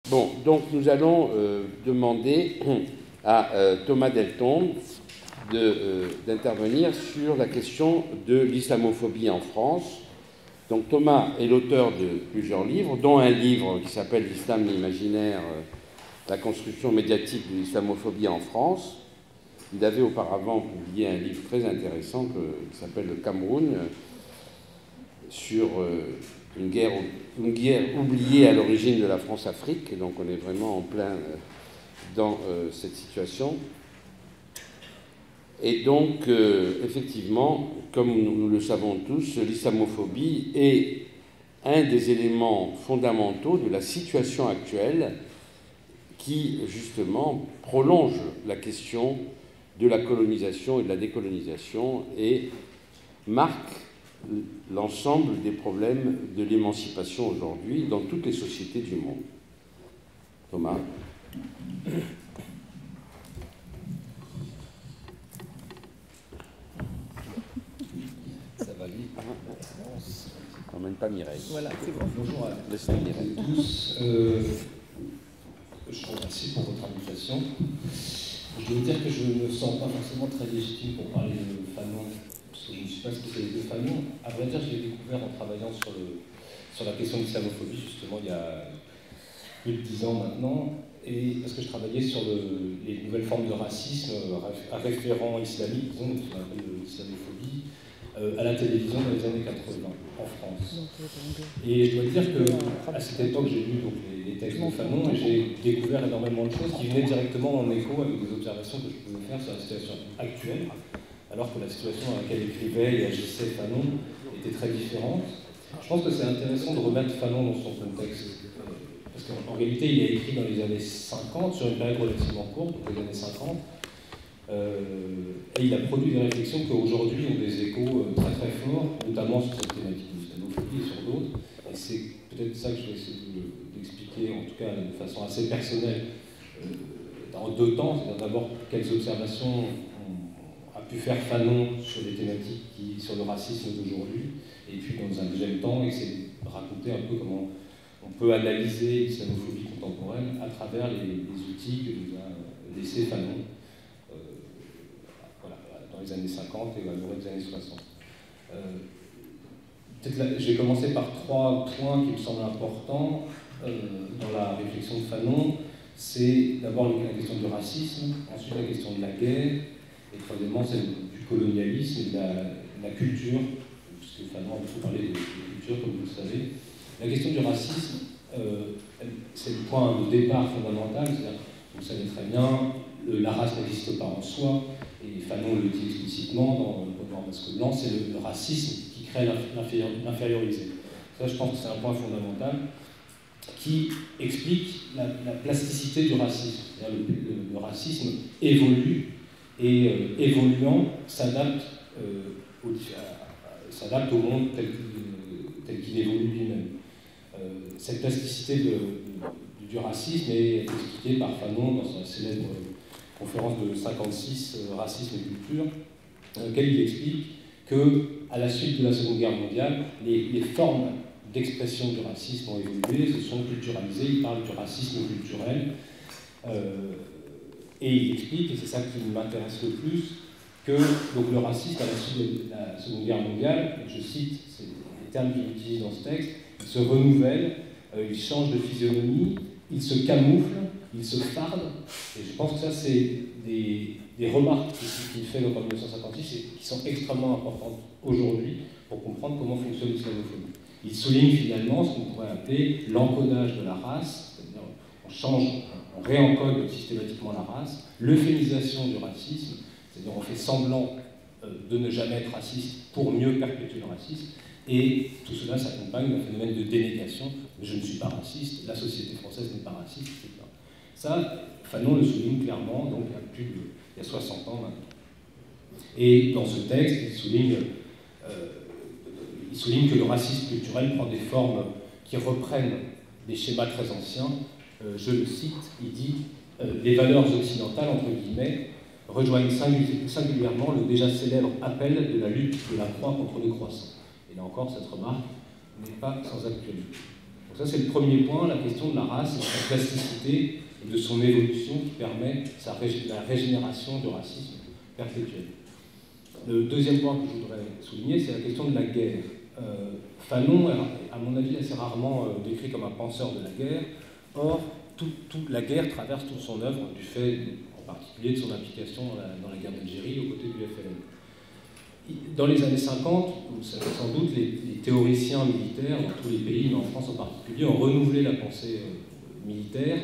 Bon, donc nous allons demander à Thomas Deltombe d'intervenir sur la question de l'islamophobie en France. Donc Thomas est l'auteur de plusieurs livres, dont un livre qui s'appelle « L'islam, l'imaginaire, la construction médiatique de l'islamophobie en France ». Il avait auparavant publié un livre très intéressant qui s'appelle « Le Cameroun » sur une guerre oubliée à l'origine de la France-Afrique. Et donc on est vraiment en plein dans cette situation. Et donc, effectivement, comme nous le savons tous, l'islamophobie est un des éléments fondamentaux de la situation actuelle qui, justement, prolonge la question de la colonisation et de la décolonisation et marque l'ensemble des problèmes de l'émancipation aujourd'hui dans toutes les sociétés du monde. Thomas. Ça va vite. N'emmène pas Mireille. Voilà, c'est bon. Bonjour à tous. Je vous remercie pour votre invitation. Je dois dire que je ne me sens pas forcément très légitime pour parler de Fanon, parce que je ne suis pas spécialiste de Fanon. À vrai dire, je l'ai découvert en travaillant sur la question de l'islamophobie, justement, il y a plus de 10 ans maintenant, et parce que je travaillais sur les nouvelles formes de racisme à référent islamique, disons, ce qu'on appelle l'islamophobie, à la télévision dans les années 80 en France. Et je dois dire qu'à cette époque, j'ai lu donc, les textes de Fanon et j'ai découvert énormément de choses qui venaient directement en écho avec des observations que je pouvais faire sur la situation actuelle, alors que la situation dans laquelle écrivait et agissait Fanon était très différente. Je pense que c'est intéressant de remettre Fanon dans son contexte, parce qu'en réalité, il a écrit dans les années 50, sur une période relativement courte, donc les années 50, et il a produit des réflexions qui aujourd'hui ont des échos très très forts, notamment sur cette thématique de l'islamophobie et sur d'autres. Et c'est peut-être ça que je vais essayer d'expliquer, en tout cas de façon assez personnelle, en deux temps. C'est d'abord quelles observations a pu faire Fanon sur les thématiques sur le racisme d'aujourd'hui, et puis dans un deuxième temps, essayer de raconter un peu comment on peut analyser l'islamophobie contemporaine à travers les outils que nous a laissé Fanon dans les années 50 et à l'orée des années 60. Je vais commencer par trois points qui me semblent importants dans la réflexion de Fanon. C'est d'abord la question du racisme, ensuite la question de la guerre, et troisièmement celle du colonialisme et de la culture, puisque Fanon a beaucoup parlé de culture, comme vous le savez. La question du racisme, c'est le point de départ fondamental, c'est-à-dire, vous le savez très bien, la race n'existe pas en soi, et Fanon le dit explicitement dans Masque Blanc, c'est le racisme qui crée l'infériorité. Ça, je pense que c'est un point fondamental qui explique la plasticité du racisme. Le racisme évolue et évoluant s'adapte au monde tel qu'il évolue lui-même. Cette plasticité du racisme est expliquée par Fanon dans sa célèbre conférence de 56, Racisme et culture, dans laquelle il explique qu'à la suite de la Seconde Guerre mondiale, les formes d'expression du racisme ont évolué, se sont culturalisées. Il parle du racisme culturel. Et il explique, et c'est ça qui m'intéresse le plus, que donc, le racisme, à la suite de la Seconde Guerre mondiale, je cite les termes qu'il utilise dans ce texte, il se renouvelle, il change de physionomie, il se camoufle, il se farde, et je pense que ça, c'est des remarques qu'il fait dans 1956 qui sont extrêmement importantes aujourd'hui pour comprendre comment fonctionne l'islamophobie. Il souligne finalement ce qu'on pourrait appeler l'encodage de la race, c'est-à-dire on réencode systématiquement la race, l'euphémisation du racisme, c'est-à-dire on fait semblant de ne jamais être raciste pour mieux perpétuer le racisme, et tout cela s'accompagne d'un phénomène de dénégation. Je ne suis pas raciste, la société française n'est pas raciste, etc. Ça, Fanon le souligne clairement, donc il y a 60 ans maintenant. Et dans ce texte, il souligne que le racisme culturel prend des formes qui reprennent des schémas très anciens. Je le cite, il dit « Les valeurs occidentales, entre guillemets, rejoignent singulièrement le déjà célèbre appel de la lutte de la croix contre le croissant. » Et là encore, cette remarque n'est pas sans actualité. Donc ça, c'est le premier point, la question de la race et de sa plasticité et de son évolution qui permet la régénération du racisme perpétuel. Le deuxième point que je voudrais souligner, c'est la question de la guerre. Fanon est, à mon avis, assez rarement décrit comme un penseur de la guerre. Or, la guerre traverse toute son œuvre, du fait, en particulier, de son implication dans la guerre d'Algérie aux côtés du FLN. Dans les années 50, vous savez sans doute, les théoriciens militaires dans tous les pays, mais en France en particulier, ont renouvelé la pensée militaire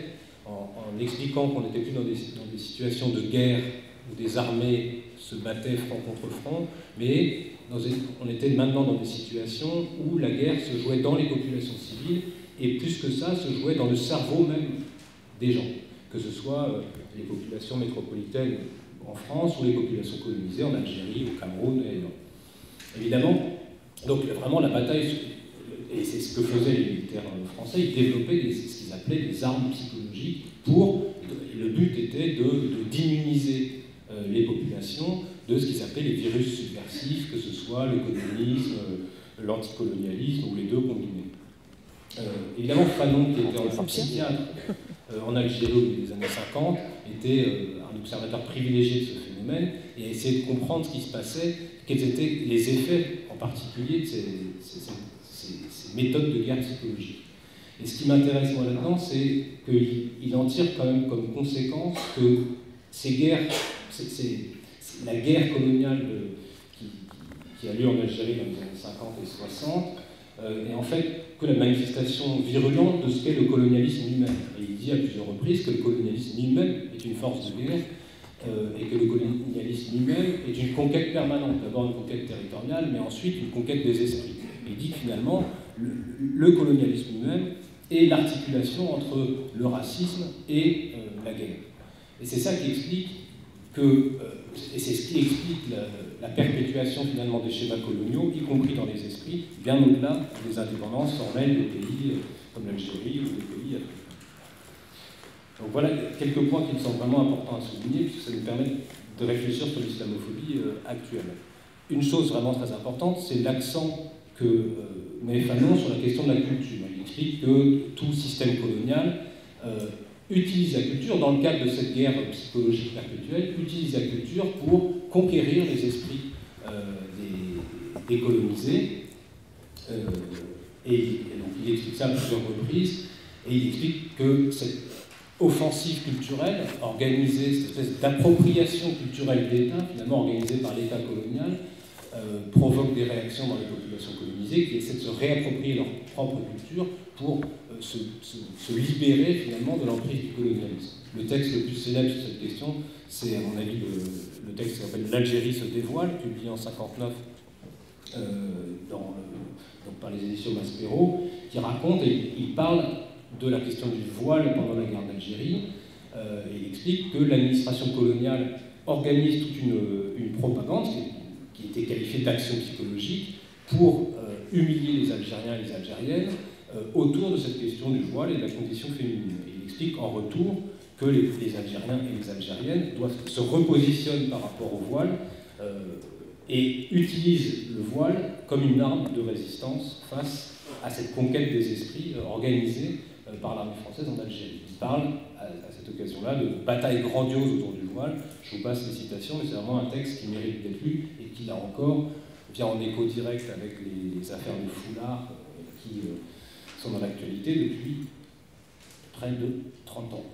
en expliquant qu'on n'était plus dans des situations de guerre où des armées se battaient front contre front, mais on était maintenant dans des situations où la guerre se jouait dans les populations civiles et plus que ça, se jouait dans le cerveau même des gens, que ce soit les populations métropolitaines en France ou les populations colonisées en Algérie, au Cameroun et ailleurs. Évidemment, donc vraiment la bataille, et c'est ce que faisaient les militaires français, ils développaient ce qu'ils appelaient des armes psychologiques le but était d'immuniser les populations de ce qu'ils appelaient les virus subversifs, que ce soit le communisme, l'anticolonialisme ou les deux combinés. Évidemment, Fanon, qui était en psychiatre en Algérie au début des années 50, était un observateur privilégié de ce phénomène et a essayé de comprendre ce qui se passait, quels étaient les effets en particulier de ces méthodes de guerre psychologique. Et ce qui m'intéresse moi là-dedans, c'est qu'il en tire quand même comme conséquence que ces guerres, la guerre coloniale qui a lieu en Algérie dans les années 50 et 60, est en fait que la manifestation virulente de ce qu'est le colonialisme lui-même. Et il dit à plusieurs reprises que le colonialisme lui-même est une force de guerre et que le colonialisme lui-même est une conquête permanente. D'abord une conquête territoriale, mais ensuite une conquête des esprits. Et il dit que finalement, le colonialisme lui-même est l'articulation entre le racisme et la guerre. Et c'est ça qui explique et c'est ce qui explique la perpétuation finalement des schémas coloniaux, y compris dans les esprits, bien au-delà des indépendances formelles des pays comme l'Algérie ou des pays africains. Donc voilà quelques points qui me semblent vraiment importants à souligner, puisque ça nous permet de réfléchir sur l'islamophobie actuelle. Une chose vraiment très importante, c'est l'accent que met Fanon sur la question de la culture. Il explique que tout système colonial utilise la culture, dans le cadre de cette guerre psychologique perpétuelle, utilise la culture pour conquérir les esprits des colonisés. Et donc il explique ça à plusieurs reprises, et il explique que cette offensive culturelle, organisée, cette espèce d'appropriation culturelle d'État, finalement organisée par l'État colonial, provoque des réactions dans les populations colonisées qui essaient de se réapproprier leur propre culture pour se libérer finalement de l'emprise du colonialisme. Le texte le plus célèbre sur cette question, c'est à mon avis le texte qui s'appelle « L'Algérie se dévoile », publié en 1959 donc par les éditions Maspero, qui raconte, et il parle de la question du voile pendant la guerre d'Algérie, et il explique que l'administration coloniale organise toute une propagande qui était qualifiée d'action psychologique pour humilier les Algériens et les Algériennes autour de cette question du voile et de la condition féminine. Et il explique en retour que les Algériens et les Algériennes se repositionnent par rapport au voile et utilisent le voile comme une arme de résistance face à cette conquête des esprits organisée par l'armée française en Algérie. Il parle à cette occasion-là de bataille grandiose autour du voile. Je vous passe les citations, mais c'est vraiment un texte qui mérite d'être lu et qui, là encore, vient en écho direct avec les affaires de foulard qui sont dans l'actualité depuis près de 30 ans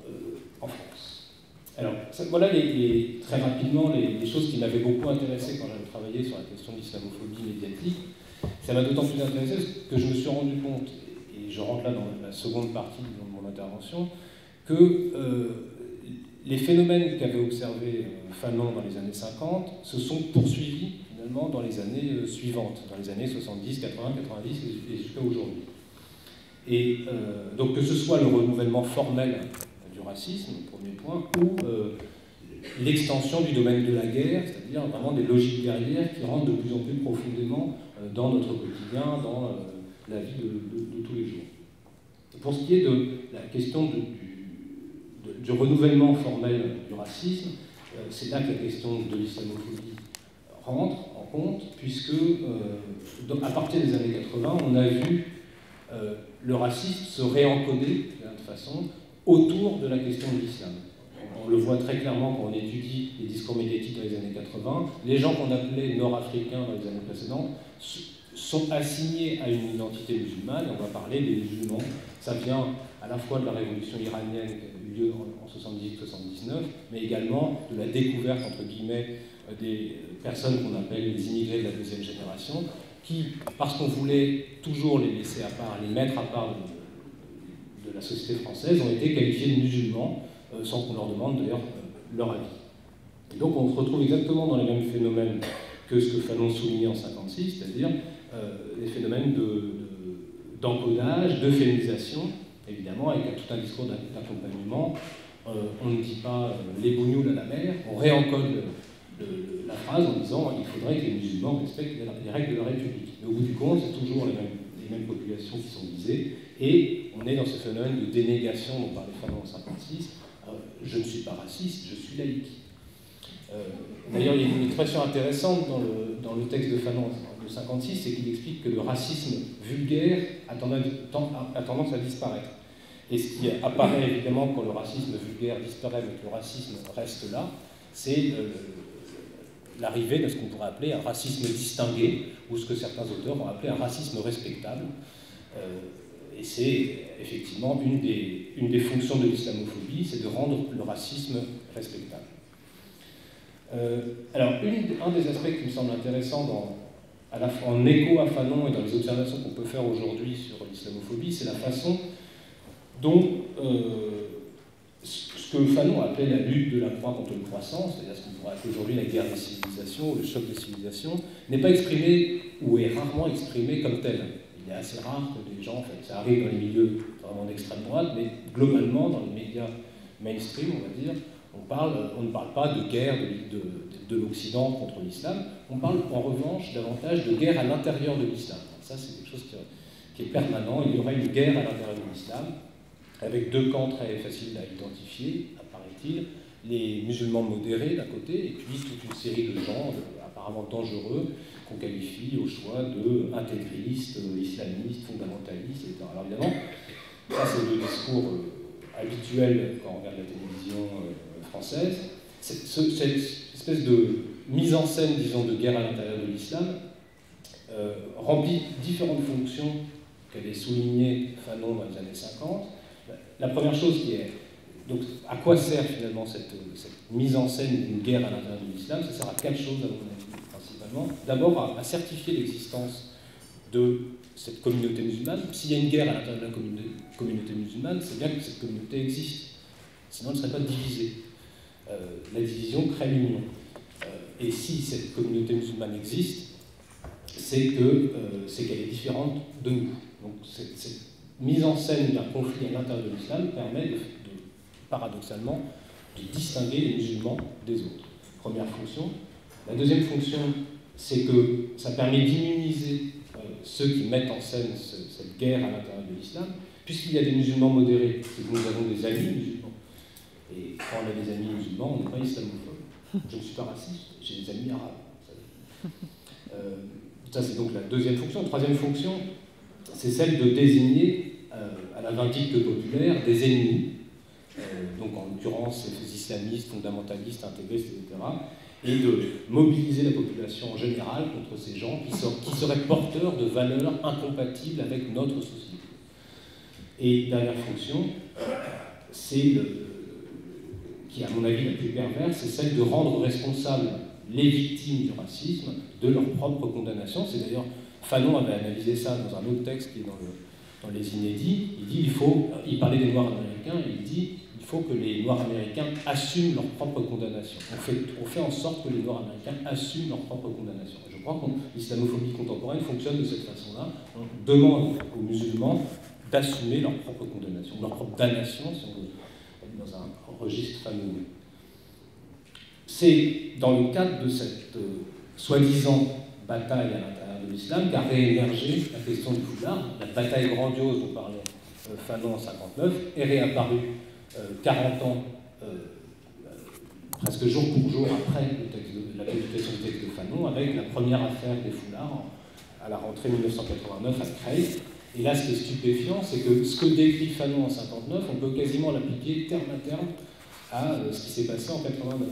en France. Alors, voilà très rapidement les choses qui m'avaient beaucoup intéressé quand j'avais travaillé sur la question de l'islamophobie médiatique. Ça m'a d'autant plus intéressé que je me suis rendu compte, et je rentre là dans la seconde partie de mon intervention, que les phénomènes qu'avait observés Fanon dans les années 50 se sont poursuivis finalement dans les années suivantes, dans les années 70, 80, 90 et jusqu'à aujourd'hui. Et donc que ce soit le renouvellement formel du racisme, premier point, ou l'extension du domaine de la guerre, c'est-à-dire vraiment des logiques guerrières qui rentrent de plus en plus profondément dans notre quotidien, dans la vie de tous les jours. Pour ce qui est de la question du renouvellement formel du racisme, c'est là que la question de l'islamophobie rentre en compte, puisque à partir des années 80, on a vu le racisme se réencodait, de toute façon, autour de la question de l'islam. On le voit très clairement quand on étudie les discours médiatiques dans les années 80. Les gens qu'on appelait nord-africains dans les années précédentes sont assignés à une identité musulmane, et on va parler des musulmans. Ça vient à la fois de la révolution iranienne qui a eu lieu en 78-79, mais également de la découverte, entre guillemets, des personnes qu'on appelle les immigrés de la deuxième génération, qui, parce qu'on voulait toujours les laisser à part, les mettre à part de la société française, ont été qualifiés de musulmans, sans qu'on leur demande d'ailleurs leur avis. Et donc on se retrouve exactement dans les mêmes phénomènes que ce que Fanon soulignait en 1956, c'est-à-dire les phénomènes d'encodage, de féminisation, évidemment, avec tout un discours d'accompagnement. On ne dit pas les bougnoules à la mer, on réencode la phrase en disant il faudrait que les musulmans respectent les règles de la République. Mais au bout du compte, c'est toujours les mêmes populations qui sont visées, et on est dans ce phénomène de dénégation dont parlait Fanon en 1956. Je ne suis pas raciste, je suis laïque. D'ailleurs, il y a une expression intéressante dans le texte de Fanon de 1956, c'est qu'il explique que le racisme vulgaire a tendance à disparaître. Et ce qui apparaît évidemment quand le racisme vulgaire disparaît, mais que le racisme reste là, c'est l'arrivée de ce qu'on pourrait appeler un racisme distingué, ou ce que certains auteurs vont appeler un racisme respectable. Et c'est effectivement une des fonctions de l'islamophobie, c'est de rendre le racisme respectable. Alors, un des aspects qui me semble intéressant en écho à Fanon et dans les observations qu'on peut faire aujourd'hui sur l'islamophobie, c'est la façon dont ce que Fanon appelait la lutte de la croix contre le croissant, c'est-à-dire ce qu'on pourrait appeler aujourd'hui la guerre des civilisations, ou le choc des civilisations, n'est pas exprimé ou est rarement exprimé comme tel. Il est assez rare que des gens, en fait, ça arrive dans les milieux vraiment d'extrême droite, mais globalement, dans les médias mainstream, on va dire, on ne parle pas de guerre de l'Occident contre l'islam, on parle en revanche davantage de guerre à l'intérieur de l'islam. Ça, c'est quelque chose qui est permanent. Il y aurait une guerre à l'intérieur de l'islam, avec deux camps très faciles à identifier, apparaît-il, les musulmans modérés d'un côté, et puis toute une série de gens apparemment dangereux qu'on qualifie au choix de intégristes, islamistes, fondamentalistes, etc. Alors évidemment, ça c'est le discours habituel quand on regarde la télévision française. Cette espèce de mise en scène, disons, de guerre à l'intérieur de l'islam remplit différentes fonctions qu'avait soulignées Fanon dans les années 50. La première chose qui est, donc, à quoi sert finalement cette mise en scène d'une guerre à l'intérieur de l'islam? Ça sert à quatre choses, à mon avis, principalement. D'abord, à certifier l'existence de cette communauté musulmane. S'il y a une guerre à l'intérieur de la communauté musulmane, c'est bien que cette communauté existe. Sinon, elle ne serait pas divisée. La division crée l'union. Et si cette communauté musulmane existe, c'est qu'elle est différente de nous. Donc, cette mise en scène d'un conflit à l'intérieur de l'islam permet paradoxalement de distinguer les musulmans des autres. Première fonction. La deuxième fonction, c'est que ça permet d'immuniser ceux qui mettent en scène cette guerre à l'intérieur de l'islam, puisqu'il y a des musulmans modérés, c'est que nous avons des amis musulmans. Et quand on a des amis musulmans, on n'est pas islamophobe. Je ne suis pas raciste, j'ai des amis arabes. Ça, c'est donc la deuxième fonction. Troisième fonction, c'est celle de désigner, à la vindicte populaire, des ennemis, donc en l'occurrence les islamistes, fondamentalistes, intégristes, etc., et de mobiliser la population en général contre ces gens qui seraient porteurs de valeurs incompatibles avec notre société. Et dernière fonction, qui à mon avis la plus perverse, c'est celle de rendre responsables les victimes du racisme de leur propre condamnation. C'est d'ailleurs, Fanon avait analysé ça dans un autre texte qui est dans les Inédits. Il parlait des Noirs américains, et il dit il faut que les Noirs américains assument leur propre condamnation. On fait en sorte que les Noirs américains assument leur propre condamnation. Je crois que l'islamophobie contemporaine fonctionne de cette façon-là. On demande aux musulmans d'assumer leur propre condamnation, leur propre damnation, si on veut, dans un registre familial. C'est dans le cadre de cette soi-disant bataille à l'intérieur de l'islam qu'a réémergé la question du foulard. La bataille grandiose dont parlait Fanon en 1959 est réapparue 40 ans, presque jour pour jour après la publication du texte de Fanon, avec la première affaire des foulards à la rentrée 1989 à Creil. Et là, ce qui est stupéfiant, c'est que ce que décrit Fanon en 59, on peut quasiment l'appliquer terme à terme à ce qui s'est passé en 89.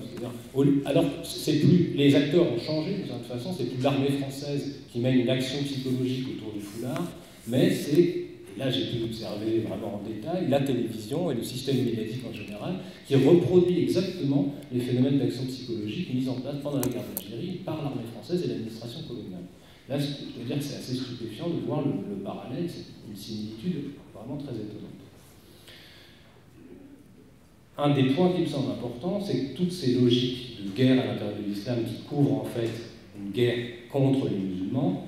Alors, c'est plus, les acteurs ont changé, de toute façon, c'est plus l'armée française qui mène une action psychologique autour du foulard, mais c'est, et là j'ai pu l'observer vraiment en détail, la télévision et le système médiatique en général, qui reproduit exactement les phénomènes d'action psychologique mis en place pendant la guerre d'Algérie par l'armée française et l'administration coloniale. Là, je veux dire que c'est assez stupéfiant de voir le parallèle, c'est une similitude vraiment très étonnante. Un des points qui me semble important, c'est que toutes ces logiques de guerre à l'intérieur de l'islam qui couvrent en fait une guerre contre les musulmans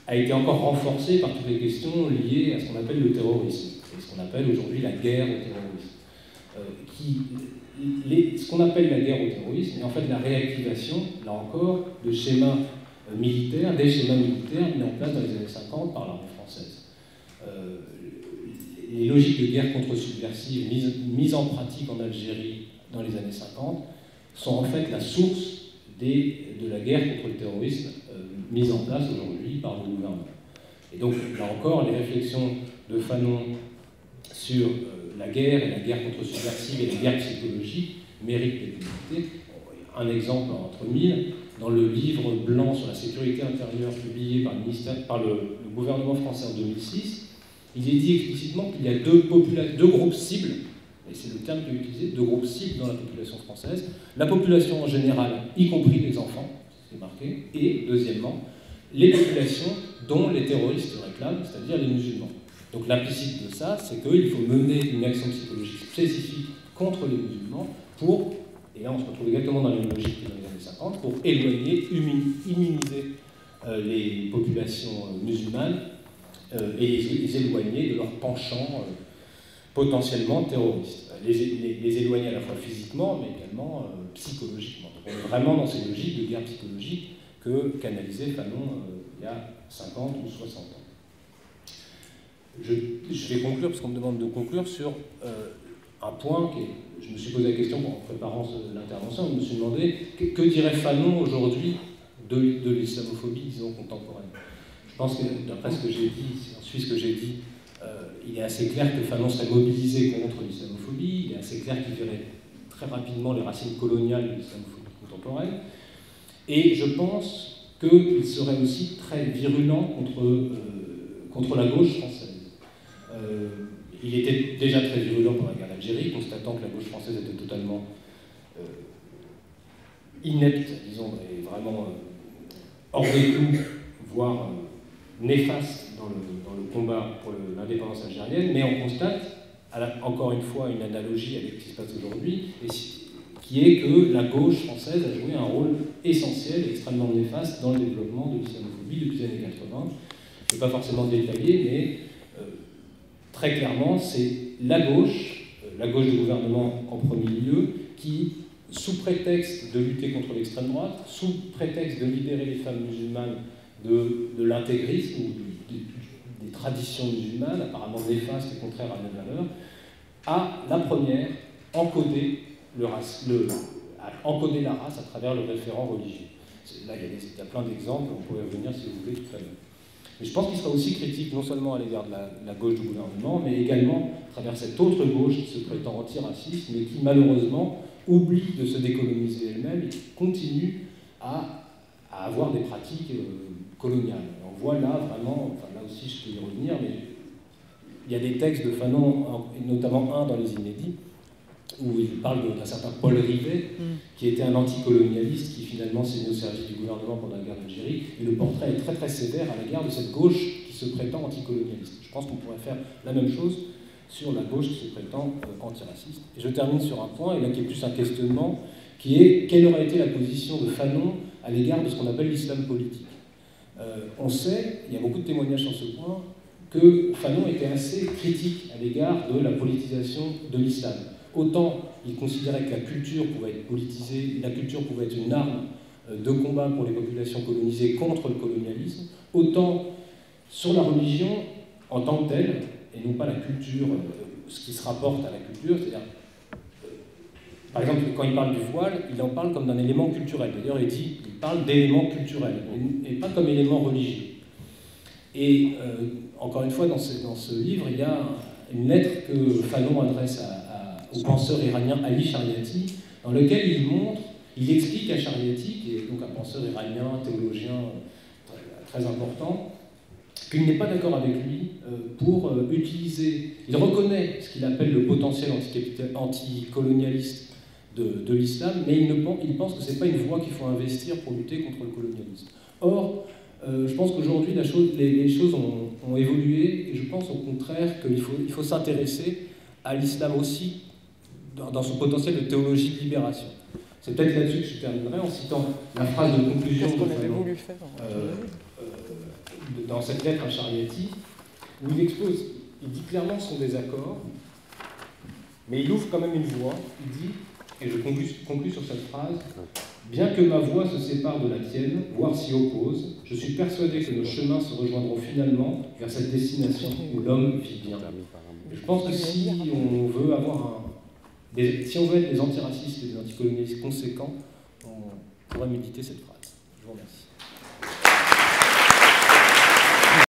a été encore renforcée par toutes les questions liées à ce qu'on appelle le terrorisme, et ce qu'on appelle aujourd'hui la guerre au terrorisme. Ce qu'on appelle la guerre au terrorisme est en fait la réactivation, là encore, de schémas militaires, des schémas militaires mis en place dans les années 50 par l'armée française. Les logiques de guerre contre-subversive mises en pratique en Algérie dans les années 50 sont en fait la source de la guerre contre le terrorisme mise en place aujourd'hui par le gouvernement. Et donc, là encore, les réflexions de Fanon sur la guerre et la guerre contre-subversive et la guerre psychologique méritent d'être méditées. Un exemple entre mille, dans le livre blanc sur la sécurité intérieure publié par le gouvernement français en 2006, il est dit explicitement qu'il y a deux groupes cibles, et c'est le terme qui est utilisé, deux groupes cibles dans la population française, la population en général, y compris les enfants, c'est marqué, et deuxièmement, les populations dont les terroristes réclament, c'est-à-dire les musulmans. Donc l'implicite de ça, c'est qu'il faut mener une action psychologique spécifique contre les musulmans pour, et là on se retrouve exactement dans les logiques dans les années 50, pour éloigner, immuniser les populations musulmanes et les éloigner de leur penchant potentiellement terroriste. Les éloigner à la fois physiquement, mais également psychologiquement. Donc on est vraiment dans ces logiques de guerre psychologique qu'analysait Fanon il y a 50 ou 60 ans. Je vais conclure, parce qu'on me demande de conclure, sur un point je me suis posé la question en préparant l'intervention, je me suis demandé que dirait Fanon aujourd'hui de l'islamophobie, disons, contemporaine. Je pense que, d'après ce que j'ai dit, si on suit ce que j'ai dit, il est assez clair que Fanon serait mobilisé contre l'islamophobie, il est assez clair qu'il verrait très rapidement les racines coloniales de l'islamophobie contemporaine, et je pense qu'il serait aussi très virulent contre la gauche française. Il était déjà très virulent pendant la guerre d'Algérie, constatant que la gauche française était totalement inepte, disons, et vraiment hors des clous, voire néfaste dans le combat pour l'indépendance algérienne, mais on constate, encore une fois, une analogie avec ce qui se passe aujourd'hui, qui est que la gauche française a joué un rôle essentiel et extrêmement néfaste dans le développement de l'islamophobie depuis les années 80. Je ne vais pas forcément détailler, mais très clairement, c'est la gauche du gouvernement en premier lieu, qui, sous prétexte de lutter contre l'extrême droite, sous prétexte de libérer les femmes musulmanes de l'intégrisme ou des traditions musulmanes, apparemment néfastes et contraires à nos valeurs, a la première encodé la race à travers le référent religieux. Là, il y a plein d'exemples, on pourrait revenir si vous voulez tout à l'heure. Mais je pense qu'il sera aussi critique non seulement à l'égard de la gauche du gouvernement, mais également à travers cette autre gauche qui se prétend antiraciste, mais qui malheureusement oublie de se décoloniser elle-même et qui continue à avoir des pratiques coloniales. On voit là vraiment, enfin là aussi je peux y revenir, mais il y a des textes de Fanon, et notamment un dans les Inédits, où il parle d'un certain Paul Rivet, qui était un anticolonialiste qui finalement s'est mis au service du gouvernement pendant la guerre d'Algérie, et le portrait est très très sévère à l'égard de cette gauche qui se prétend anticolonialiste. Je pense qu'on pourrait faire la même chose sur la gauche qui se prétend antiraciste. Et je termine sur un point, et là qui est plus un questionnement, qui est quelle aurait été la position de Fanon à l'égard de ce qu'on appelle l'islam politique. On sait, il y a beaucoup de témoignages sur ce point, que Fanon était assez critique à l'égard de la politisation de l'islam. Autant il considérait que la culture pouvait être politisée, la culture pouvait être une arme de combat pour les populations colonisées contre le colonialisme, autant sur la religion en tant que telle, et non pas la culture, ce qui se rapporte à la culture, c'est-à-dire, par exemple, quand il parle du voile, il en parle comme d'un élément culturel. D'ailleurs, il parle d'éléments culturels, et pas comme élément religieux. Et encore une fois, dans ce livre, il y a une lettre que Fanon adresse au penseur iranien Ali Shariati, dans lequel il explique à Shariati, qui est donc un penseur iranien, théologien très important, qu'il n'est pas d'accord avec lui pour utiliser... Il reconnaît ce qu'il appelle le potentiel anticolonialiste de l'islam, mais il pense que ce n'est pas une voie qu'il faut investir pour lutter contre le colonialisme. Or, je pense qu'aujourd'hui, les choses ont évolué, et je pense au contraire qu'il faut s'intéresser à l'islam aussi dans son potentiel de théologie de libération. C'est peut-être là-dessus que je terminerai en citant la phrase de conclusion de Fanon, dans cette lettre à Shariati, où il dit clairement son désaccord, mais il ouvre quand même une voie. Il dit, et je conclus sur cette phrase: bien que ma voie se sépare de la tienne, voire s'y oppose, je suis persuadé que nos chemins se rejoindront finalement vers cette destination où l'homme vit bien. Et je pense que si on veut être des antiracistes et des anticolonialistes conséquents, on pourrait méditer cette phrase. Je vous remercie.